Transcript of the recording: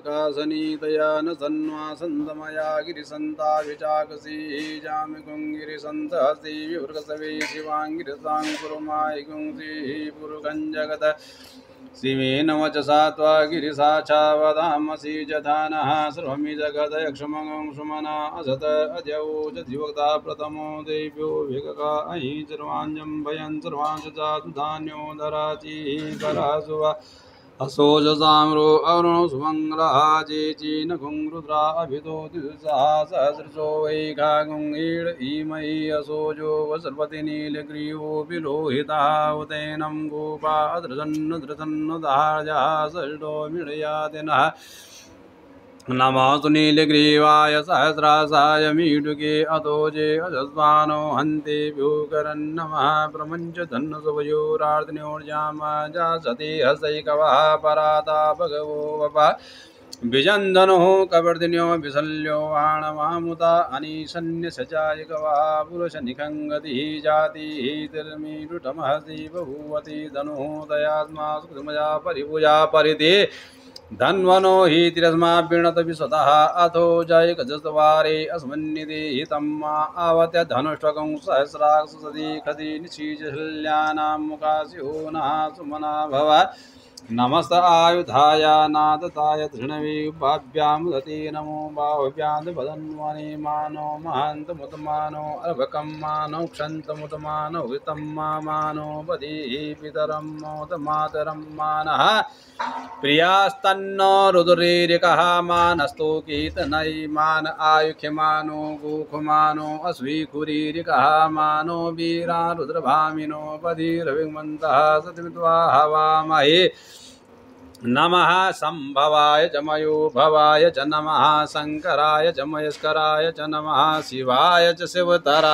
कासनीतया न सन्वासन्तमया गिरिसन्ता विचाकसी जामिकुङ्गिरिसन्तहस्ति विवृकसवे शिवाङ्गिरिसाङ्कुरुमायिकुंसि पुरुकञ्जगत शिवेन वचसा त्वा गिरिसाक्षा वदामसि जधानः सर्वमि जगदयक्षमगं सुमना असत अद्यौचधिवक्ता प्रथमो देव्यो विगका अहि सर्वाञ्जं भयन् सर्वांश जातु धान्यो दराचि करासुवा असोजसाम्रो अरुणो सुमङ्गलः चेचीनघुं रुद्रा अभितो दिवसा सहस्रशो वैघागुं ईड ईमयि असोजो वसर्पति नीलग्रीवो विलोहितः उतेनं गोपा अद्रजन्नुदार्जा षष्ठो मीडयातिनः नमस्तु नीलग्रीवाय सहस्रासाय मीडुके अतोजे अजस्वानो हन्ते भ्यूकरन्नमः प्रमञ्च धन्नसुभयोरार्धन्योर्जाम जासति हसैकवः पराता भगवो वपा विजन्दनो कवर्धिन्यो विशल्यो वाणमामुता अनीशन्यसचायकवः पुरुषनिखङ्गतिः जातिः तिर्मीरुटमहसि बभूवति धनुः दयात्मा सुकृतमया परिभुजा परिधि धन्वनो हि तिरस्मा पीणत विशतः अथो जय गजस्तवारे अस्मन्निधि हितम्मा आवत्य धनुष्टकं सहस्राक्षसदि खदि निशीजशल्यानां मुखास्यो नः सुमना भव नमस्त आयुधाय नादताय धृणवे उपाभ्यां दति नमो बाहुभ्यां वदन्वने मानो महान्तमुतमानो अर्भकं मानो क्षन्तमुतमानो हितं मानो बधीः पितरं मोदमातरं मानः प्रियास्तन्नो रुद्रेरिकः मानस्तो कीर्तनै मान आयुख्यमानो गोखमानो अस्वीकुरीरिकः मानो वीरा रुद्रभामिनो बधिरविमन्तः सतिमित्वा हवामहे नमः संभवाय च मयो भवाय च नमः शंकराय च मयस्कराय च नमः शिवाय च शिवतराय